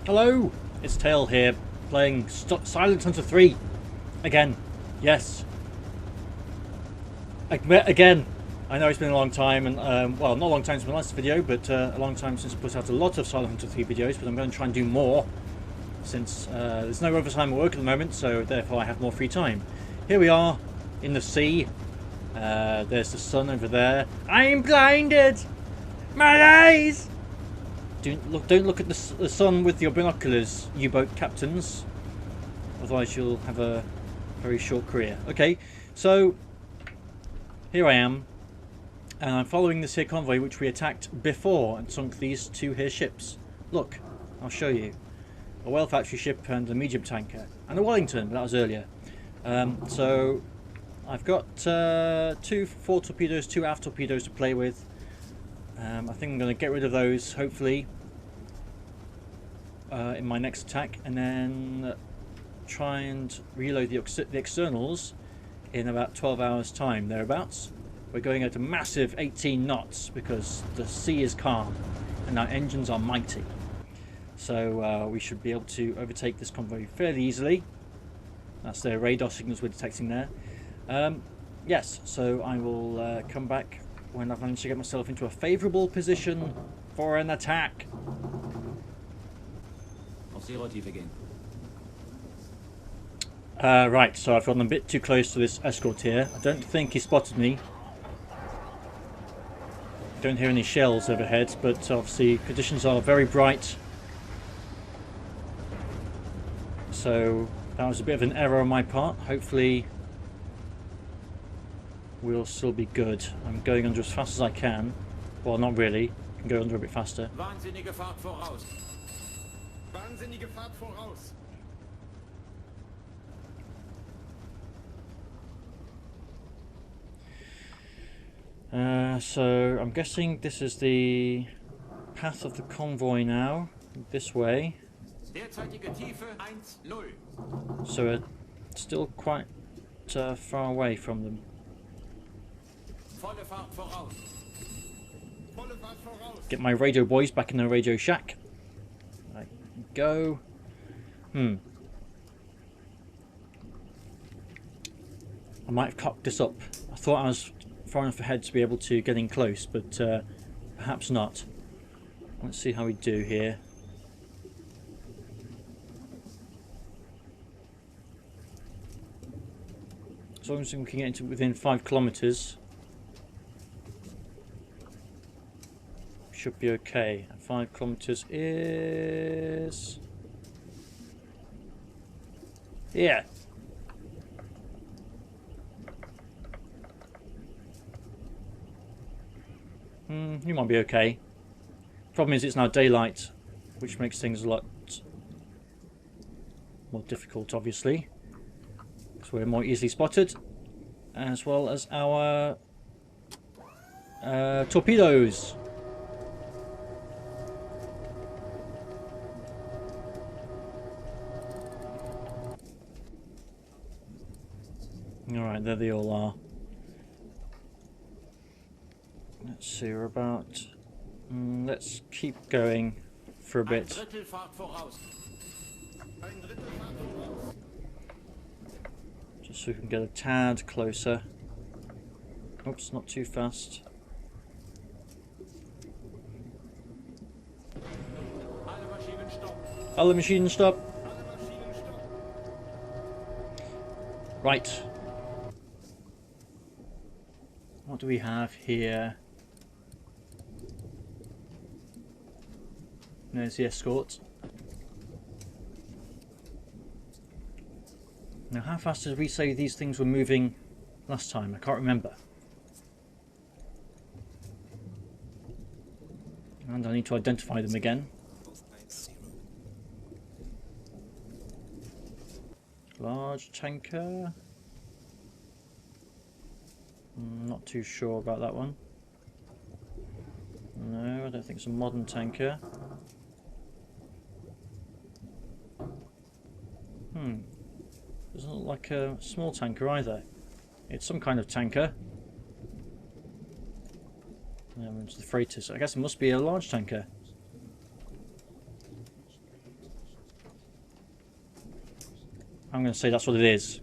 Hello, it's Tail here, playing Silent Hunter 3 again. Yes, again. I know it's been a long time, and well, not a long time since my last video, but a long time since I put out a lot of Silent Hunter 3 videos. But I'm going to try and do more, since there's no overtime at work at the moment, so therefore I have more free time. Here we are in the sea. There's the sun over there. I'm blinded. My eyes. Don't look at the sun with your binoculars, U-boat captains. Otherwise you'll have a very short career. Okay, so here I am, and I'm following this here convoy which we attacked before and sunk these two here ships. Look, I'll show you. A whale factory ship and a medium tanker. And a Wellington, but that was earlier. So I've got 2 fore torpedoes, 2 aft torpedoes to play with. I think I'm going to get rid of those, hopefully, in my next attack, and then try and reload the externals in about 12 hours time, thereabouts. We're going at a massive 18 knots because the sea is calm and our engines are mighty. So we should be able to overtake this convoy fairly easily. That's their radar signals we're detecting there. Yes, so I will come back when I've managed to get myself into a favourable position for an attack. Right, so I've gotten a bit too close to this escort here. I don't think he spotted me. Don't hear any shells overhead, but obviously conditions are very bright. So that was a bit of an error on my part. Hopefully we'll still be good. I'm going under as fast as I can. Well, not really. I can go under a bit faster. Wahnsinnige Fahrt voraus. Wahnsinnige Fahrt voraus. So I'm guessing this is the path of the convoy now. This way. So we're still quite far away from them. Get my radio boys back in the radio shack. Right, go. I might have cocked this up. I thought I was far enough ahead to be able to get in close, but perhaps not. Let's see how we do here. As long as we can get into within 5 kilometers, should be okay. 5 kilometers is... yeah. You might be okay. Problem is it's now daylight, which makes things a lot more difficult, obviously. So we're more easily spotted, as well as our torpedoes. Alright, there they all are. Let's see, we're about... let's keep going for a bit. Just so we can get a tad closer. Oops, not too fast. Alle Maschinen stop! Right. What do we have here? There's the escort. Now, how fast did we say these things were moving last time? I can't remember. And I need to identify them again. Large tanker. Not too sure about that one. No, I don't think it's a modern tanker. Doesn't look like a small tanker either. It's some kind of tanker. It's the freighters. I guess it must be a large tanker. I'm going to say that's what it is.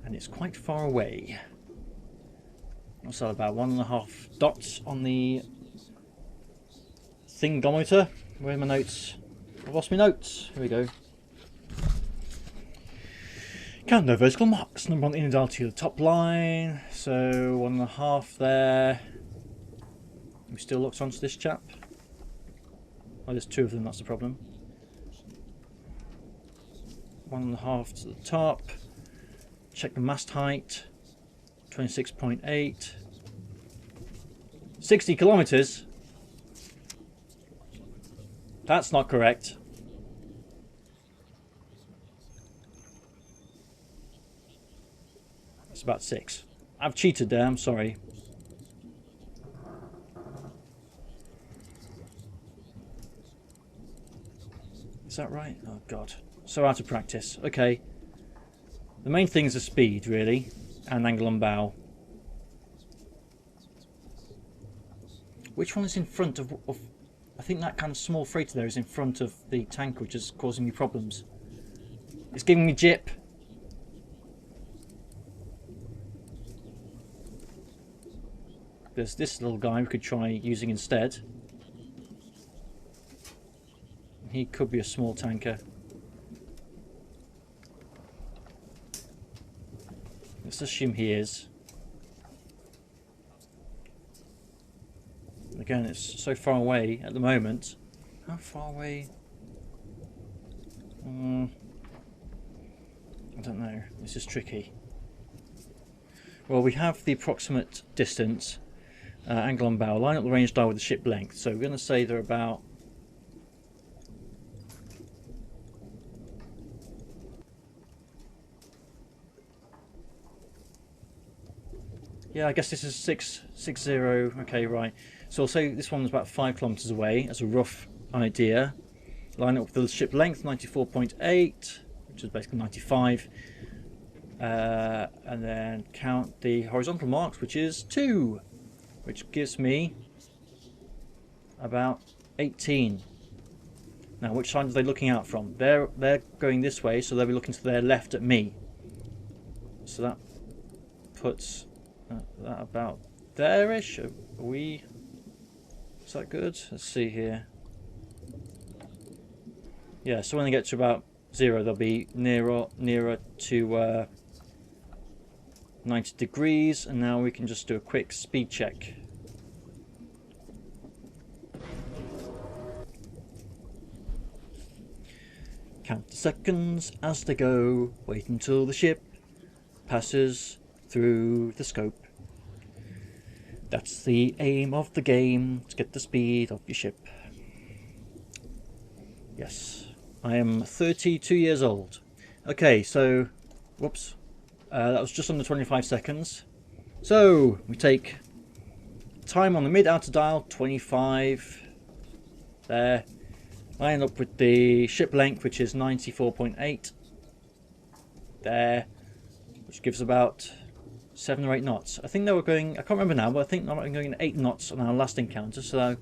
And it's quite far away. What's that, about 1.5 dots on the thingometer? Where are my notes? I've lost my notes. Here we go. Count no vertical marks. Number on the inner dial to the top line. So 1.5 there. We still locked onto this chap. Oh, there's 2 of them, that's the problem. 1.5 to the top. Check the mast height. 26.8. 60 kilometers. That's not correct. It's about 6. I've cheated there, I'm sorry. Is that right? Oh god. So out of practice. Okay. The main thing is the speed, really, and angle on bow. Which one is in front of... I think that kind of small freighter there is in front of the tank, which is causing me problems. It's giving me jip. There's this little guy we could try using instead. He could be a small tanker. Let's assume he is. Again, it's so far away at the moment. How far away? I don't know. This is tricky. Well, we have the approximate distance, angle on bow. Line up the range dial with the ship length. So we're going to say they're about... Yeah, I guess this is 660. Okay, right. So I'll say this one's about 5 kilometers away as a rough idea. Line up with the ship length, 94.8, which is basically 95. And then count the horizontal marks, which is 2, which gives me about 18. Now, which side are they looking out from? They're going this way, so they'll be looking to their left at me. So that puts that about there-ish. Are we... Is that good? Let's see here. Yeah, so when they get to about 0, they'll be nearer to 90 degrees, and now we can just do a quick speed check. Count the seconds as they go, wait until the ship passes through the scope. That's the aim of the game, to get the speed of your ship. Yes, I am 32 years old. Okay, so, whoops, that was just under 25 seconds. So, we take time on the mid-outer dial, 25, there. Line up with the ship length, which is 94.8, there, which gives about 7 or 8 knots. I think they were going, I can't remember now, but I think they were going 8 knots on our last encounter, so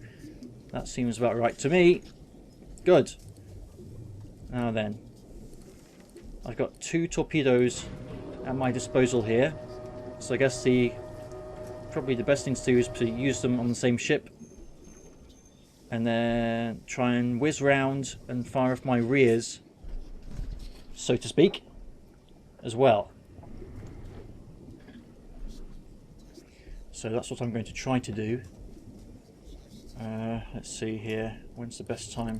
that seems about right to me. Good. Now then, I've got 2 torpedoes at my disposal here, so I guess probably the best thing to do is to use them on the same ship, and then try and whiz round and fire off my rears, so to speak, as well. So that's what I'm going to try to do. Let's see here. When's the best time?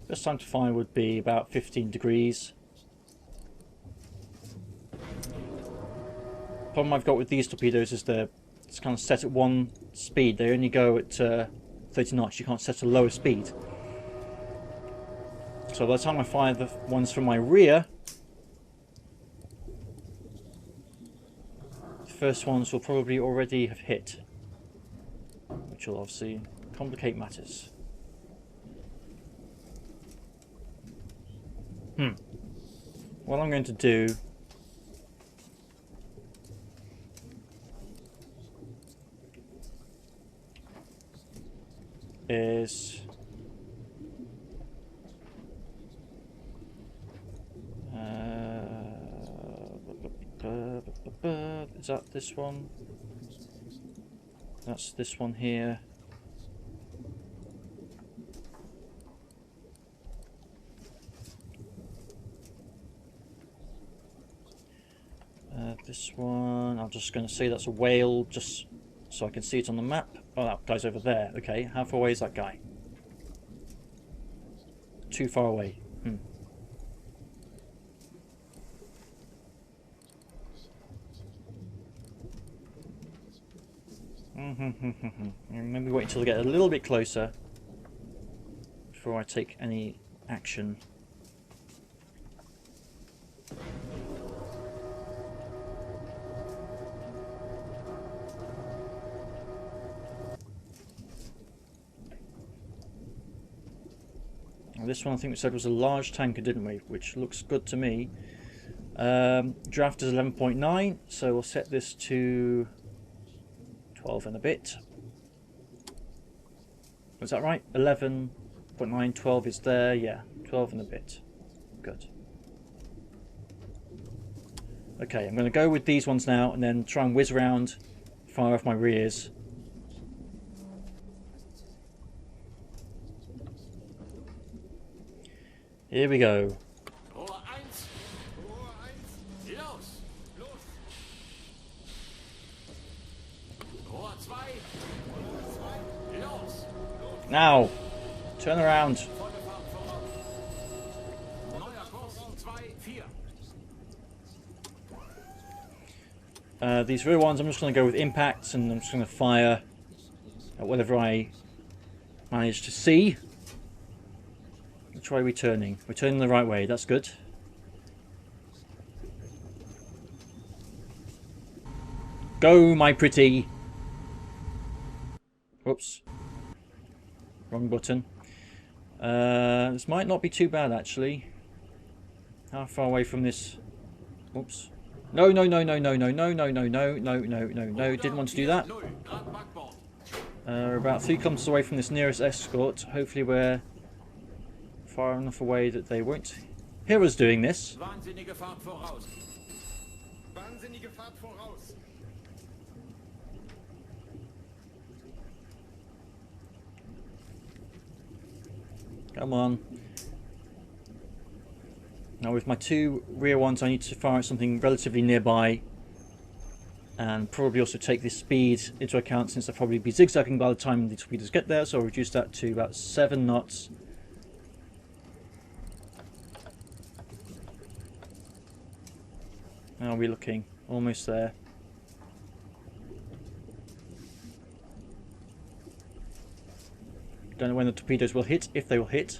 Best time to fire would be about 15 degrees. The problem I've got with these torpedoes is it's kind of set at one speed. They only go at 30 knots. You can't set a lower speed. So by the time I fire the ones from my rear, first ones will probably already have hit, which will obviously complicate matters. What I'm going to do is Is that this one? That's this one here. This one, I'm just going to say that's a whale, just so I can see it on the map. Oh, that guy's over there. Okay, how far away is that guy? Too far away. Maybe wait until I get a little bit closer before I take any action. This one I think we said was a large tanker, didn't we? Which looks good to me. Draft is 11.9, so we'll set this to 12 and a bit. Was that right? 11.9, 12 is there, yeah. 12 and a bit. Good. Okay, I'm going to go with these ones now and then try and whiz around, fire off my rears. Here we go. Now, turn around. These rear ones, I'm just going to go with impacts, and I'm just going to fire at whatever I manage to see. Which way are we turning? We're turning the right way, that's good. Go, my pretty. Whoops. Wrong button. This might not be too bad, actually. How far away from this? Oops. No, no, no, no, no, no, no, no, no, no, no, no, no, no. Didn't want to do that. We're about 3 kilometers away from this nearest escort. Hopefully we're far enough away that they won't hear us doing this. Come on. Now with my 2 rear ones I need to fire at something relatively nearby, and probably also take this speed into account since I'll probably be zigzagging by the time the torpedoes get there, so I'll reduce that to about 7 knots. How are we looking? Almost there. Don't know when the torpedoes will hit, if they will hit.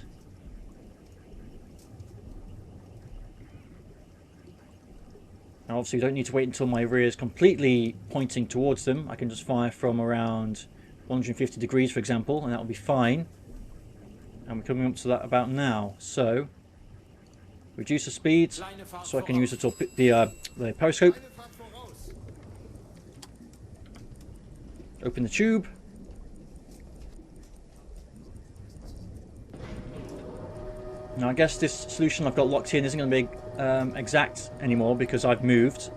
Now obviously we don't need to wait until my rear is completely pointing towards them. I can just fire from around 150 degrees, for example, and that will be fine. And we're coming up to that about now. So, reduce the speed so I can use the periscope. Open the tube. Now I guess this solution I've got locked in isn't going to be exact anymore because I've moved,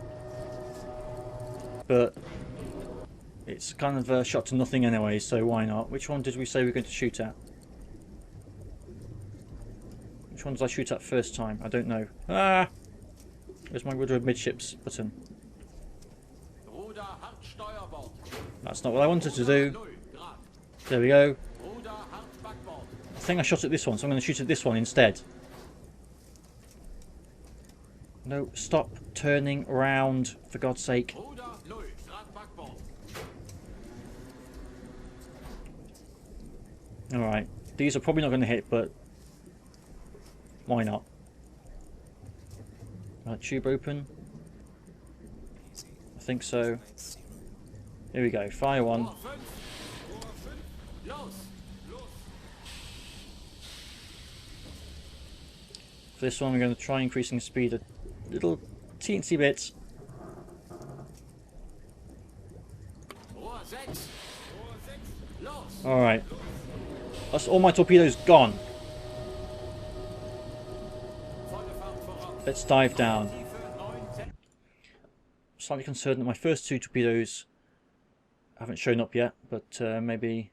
but it's kind of a shot to nothing anyway, so why not? Which one did we say we were going to shoot at? Which one did I shoot at first time? I don't know. Ah! Where's my rudder midships button? That's not what I wanted to do. There we go. I think I shot at this one, so I'm going to shoot at this one instead. No, stop turning around, for God's sake. Alright, these are probably not going to hit, but why not? Right, tube open. I think so. Here we go, fire one. For this one, we're going to try increasing speed a little teensy bit. Alright. That's all my torpedoes gone. Let's dive down. slightly concerned that my first 2 torpedoes haven't shown up yet, but maybe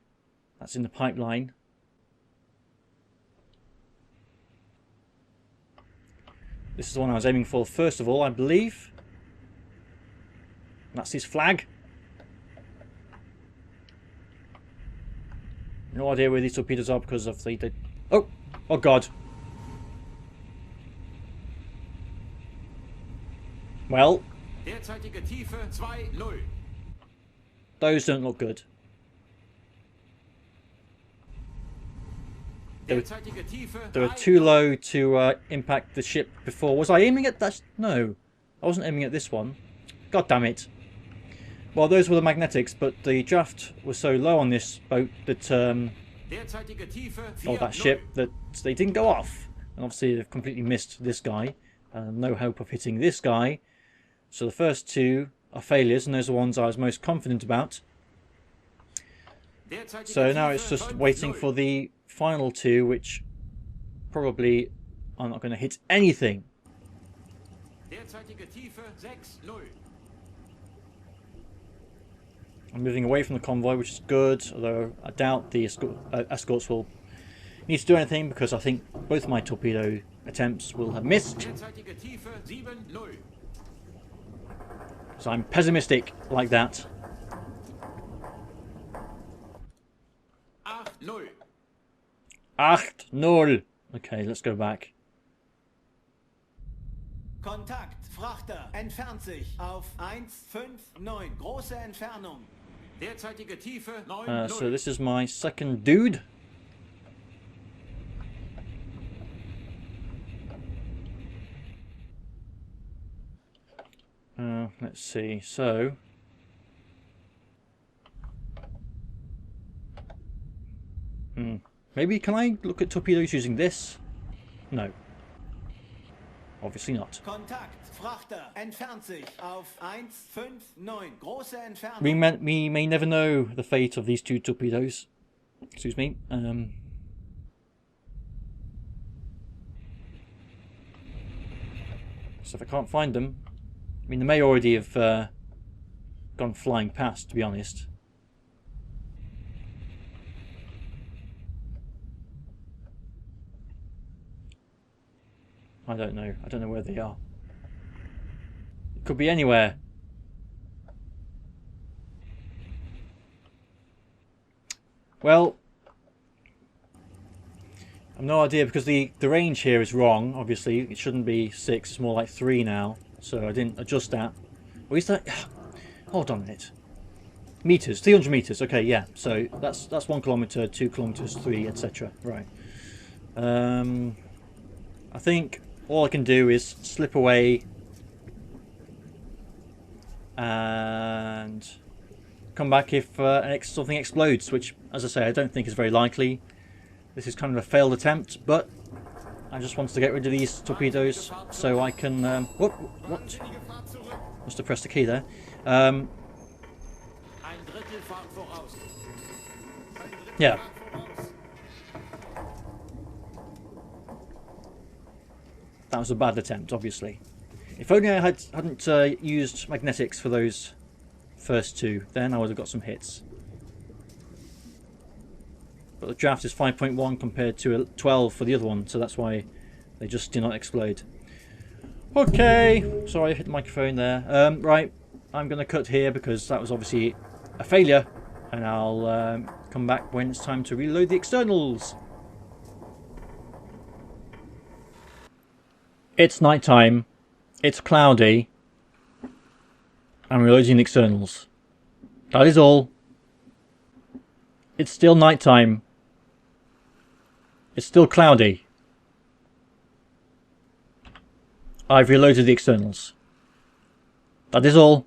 that's in the pipeline. This is the one I was aiming for first of all, I believe. That's his flag. No idea where these torpedoes are because of the... Oh! Oh god! Well... Those don't look good. They were too low to impact the ship before. Was I aiming at that? No. I wasn't aiming at this one. God damn it. Well, those were the magnetics, but the draft was so low on this boat that, or that ship, that they didn't go off. And obviously they've completely missed this guy. No hope of hitting this guy. So the first 2 are failures, and those are the ones I was most confident about. So now it's just waiting for the final 2, which probably are not going to hit anything. I'm moving away from the convoy, which is good, although I doubt the escorts will need to do anything because I think both my torpedo attempts will have missed. So I'm pessimistic like that. 8-0. Okay, let's go back. Kontakt, Frachter, entfernt sich auf 159, große Entfernung. Derzeitige Tiefe 9. So this is my second dude. Let's see, so... Maybe, can I look at torpedoes using this? No. Obviously not. Kontakt, Frachter, entfernt sich auf 159, große Entfernung. We may never know the fate of these 2 torpedoes. Excuse me. So if I can't find them, I mean, they may already have gone flying past, to be honest. I don't know. I don't know where they are. It could be anywhere. Well, I've no idea because the range here is wrong. Obviously, it shouldn't be 6. It's more like 3 now. So I didn't adjust that. What is that? Hold on a minute. Meters, 300 meters. Okay, yeah. So that's 1 kilometer, 2 kilometers, 3, etc. Right. I think all I can do is slip away and come back if something explodes, which, as I say, I don't think is very likely. This is kind of a failed attempt, but I just wanted to get rid of these torpedoes so I can... what? Must have pressed the key there. Yeah. That was a bad attempt, obviously. If only I hadn't used magnetics for those first 2, then I would have got some hits. But the draft is 5.1 compared to 12 for the other one, so that's why they just did not explode. Okay, sorry I hit the microphone there. Right, I'm going to cut here because that was obviously a failure, and I'll come back when it's time to reload the externals. It's night time, it's cloudy, I'm reloading the externals. That is all. It's still night time. It's still cloudy. I've reloaded the externals. That is all.